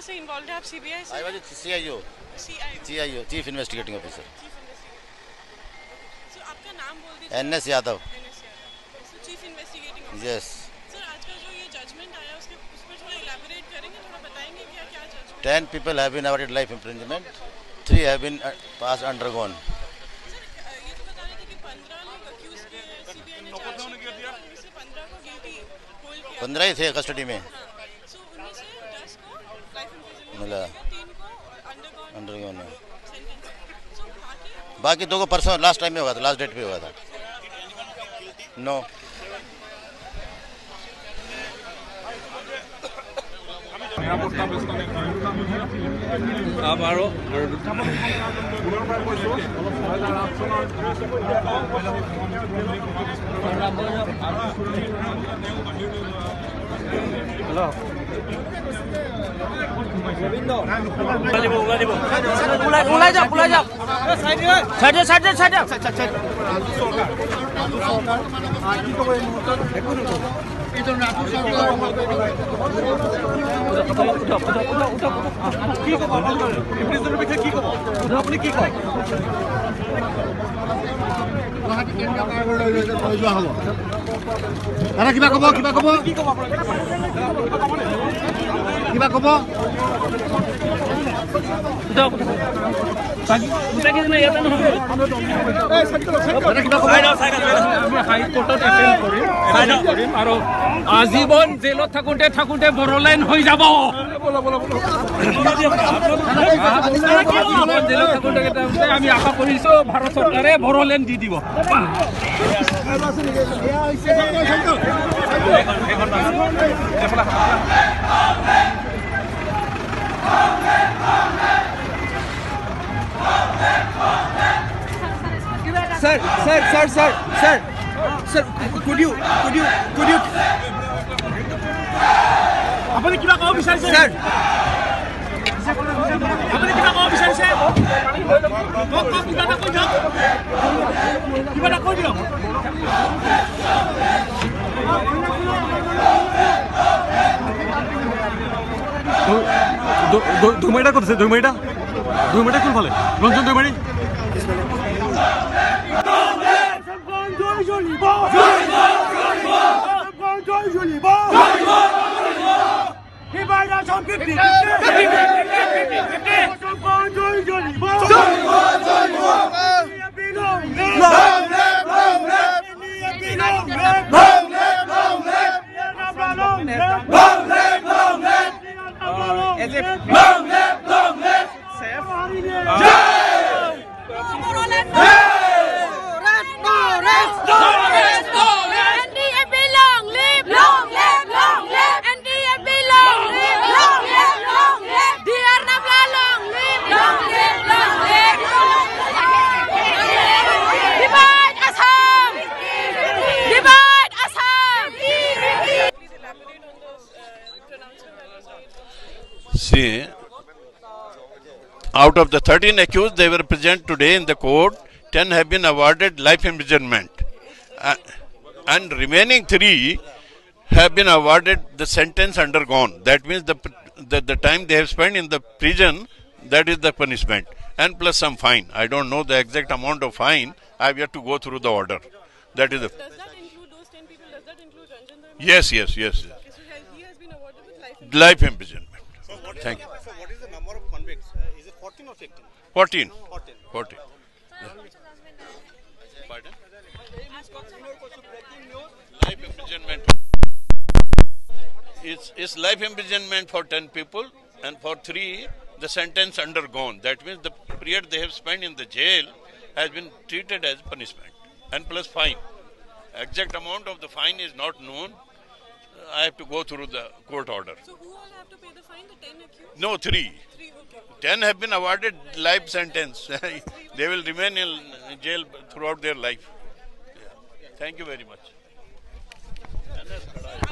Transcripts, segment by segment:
से इन्वॉल्व है आप? सीबीआई से? I was CIO, chief investigating officer. Sir आपका नाम बोल दीजिए। NS Yadav. Chief investigating officer. Yes. Sir आज का जो ये जजमेंट आया उसके उस पर थोड़ा इलैबोरेट करेंगे, थोड़ा बताएंगे क्या क्या judgement? 10 people have been awarded life imprisonment, 3 have been passed undergone. Sir ये तो बता रहे थे कि 15 लोग अक्यूज के सीबीआई ने चार्जशीट किया था, उनमें से 15 को गिल्टी होल्ड किया। 15 ही थे कस्टडी में। सो उनमें से 10 को लाइफ इम्प्रिजनमेंट मिला, 3 को अंडरगॉन सेंटेंस। सो बाकी 2 को परसों लास्ट टाइम में हुआ था, लास्ट डेट पे हुआ था। नो। आजीवन जेलत थाकुंटे थाकुंटे बरो लाइन हो যাব। आजीवन जेलत थाकुंटे আমি আশা কৰিছো ভাৰত চৰকাৰে বৰো লাইন দি দিব। Sir, could you? আপুনি কিবা ক'ব বিচাৰিছে? Sir, আপুনি কিবা ক'ব বিচাৰিছে? মোক কিবা এটা কৈ দিয়ক। কিবা এটা কৈ দিয়ক। দুইমাৰীটা ক'ত আছে? দুইমাৰীটা কোনফালে? Ranjan Daimari. See, out of the 13 accused, they were present today in the court. 10 have been awarded life imprisonment, and remaining 3 have been awarded the sentence undergone. That means the time they have spent in the prison, that is the punishment, and plus some fine. I don't know the exact amount of fine. I have yet to go through the order. That is the. does that include those 10 people? Does that include Ranjan Daimary? Yes. Okay, so he has been awarded with Life imprisonment. Thank you. So what is the number of convicts? Is it 14 or 15? 14. 14. Pardon? Life imprisonment. It's life imprisonment for 10 people, and for 3 the sentence undergone. That means the period they have spent in the jail has been treated as punishment, and plus fine. Exact amount of the fine is not known. I have to go through the court order. So who all have to pay the fine? The 10 accused? No, 3. 3, okay. 10 have been awarded life sentence. They will remain in jail throughout their life. Yeah. Thank you very much.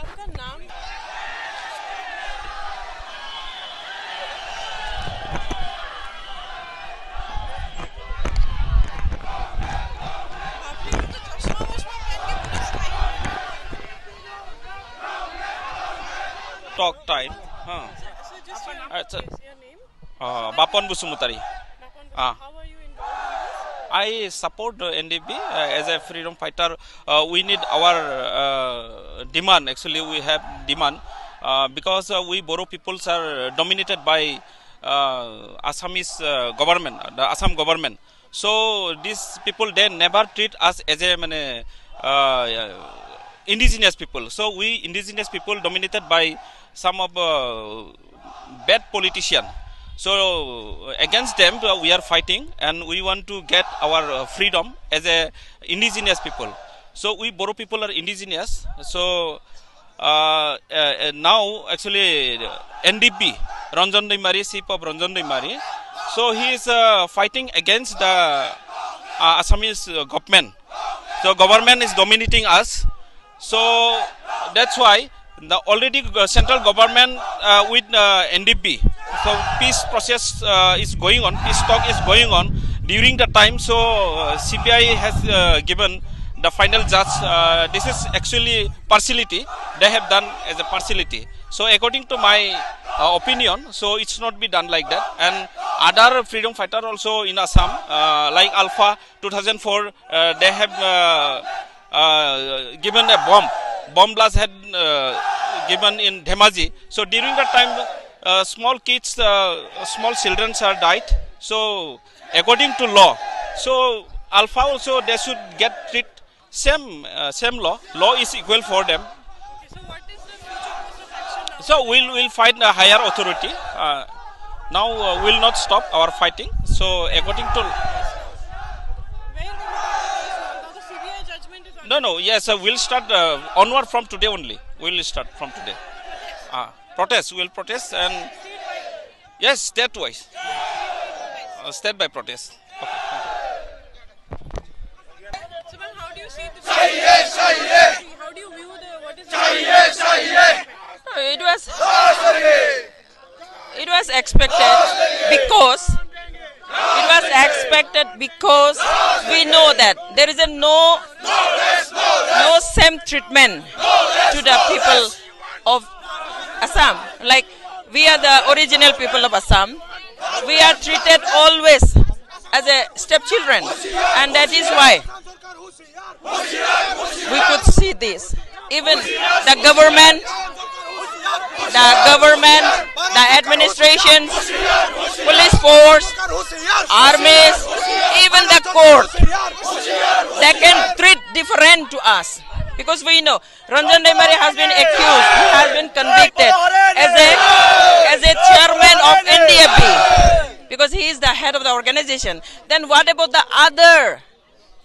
आपका नाम? Talk time. हाँ. So Just your, It's a- yes, your name. Bapon Busumutari. How are you involved in I support NDB as a freedom fighter. We need our demand. Actually, we have demand because we Boro peoples are dominated by Assamese government, the Assam government. So these people, they never treat us as a indigenous people. So we indigenous people dominated by some of bad politicians. So against them we are fighting, and we want to get our freedom as a indigenous people. So we Boro people are indigenous. So now actually NDP, Ranjan Daimary, chief of Ranjan Daimary. So he is fighting against the Assamese government. So government is dominating us. So that's why the already central government with NDP. So peace process is going on, peace talk is going on during the time. So CBI has given the final judge. This is actually partiality. They have done as a partiality. So according to my opinion, so it's not be done like that. And other freedom fighter also in Assam, like Alpha 2004, they have given a bomb blast had given in Dhemaji. So during that time, small kids, small children are died. So according to law, so Alpha also they should get treat same law. Law is equal for them. Okay, so what is the future course of action now? So we'll fight a higher authority. Now we'll not stop our fighting. So according to Where will you now? The CBI judgment is on. no yes we'll start onward from today only. We'll start from today. Protest. We'll protest and yes, state-wise, state by protest. Okay, thank you. So, ma'am, how do you see this? How do you view what is happening? It was expected because we know that there is no same treatment to the people of Assam. Like we are the original people of Assam, we are treated always as a stepchildren, and that is why we could see this. Even the government, the administrations, police force, armies, even the court, they can treat different to us. Because we know Ranjan Daimary has been accused, he has been convicted as a chairman of Ndfb, because he is the head of the organization. Then what about the other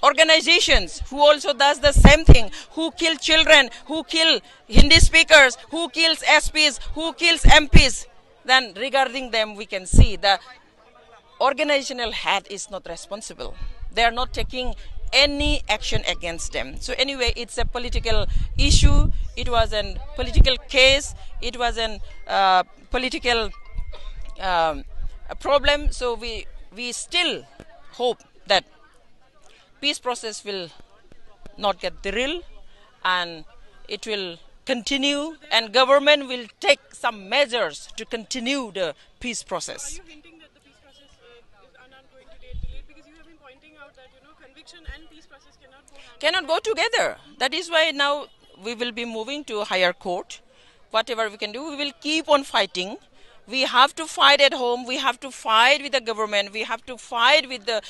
organizations who also does the same thing, who kill children, who kill Hindi speakers, who kills SPs, who kills MPs? Then regarding them we can see the organizational head is not responsible. They are not taking any action against them. So anyway, it's a political issue, it was a political case, it was a political problem. So we still hope that peace process will not get derailed and it will continue, and government will take some measures to continue the peace process. Are you hinting that the peace process are not going to get delayed? Because you have been pointing out that conviction and peace process cannot go together. That is why now we will be moving to a higher court. Whatever we can do, we will keep on fighting. We have to fight at home, we have to fight with the government, we have to fight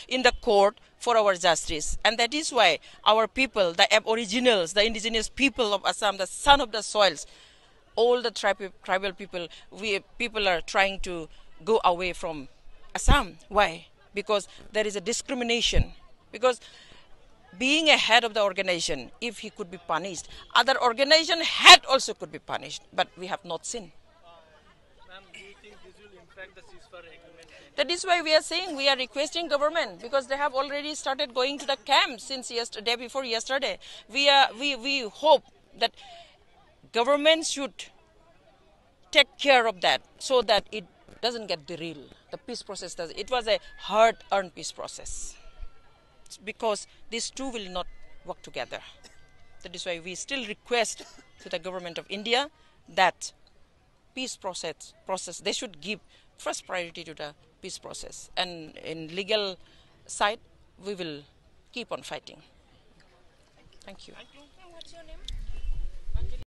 in the court for our justice. And that is why our people, the aboriginals, the indigenous people of Assam, the son of the soils, all the tribal people, people are trying to go away from Assam. Why? Because there is a discrimination. Because being a head of the organization, if he could be punished, other organization head also could be punished, but we have not seen. Do you think this will impact the ceasefire agreement? That is why we are saying we are requesting government, because they have already started going to the camp since day before yesterday. We hope that government should take care of that so that it doesn't get derailed. The peace process does. It was a hard-earned peace process, because these two will not work together. That is why we still request to the government of India that peace process. They should give first priority to the peace process. And in legal side, we will keep on fighting. Thank you. What's your name?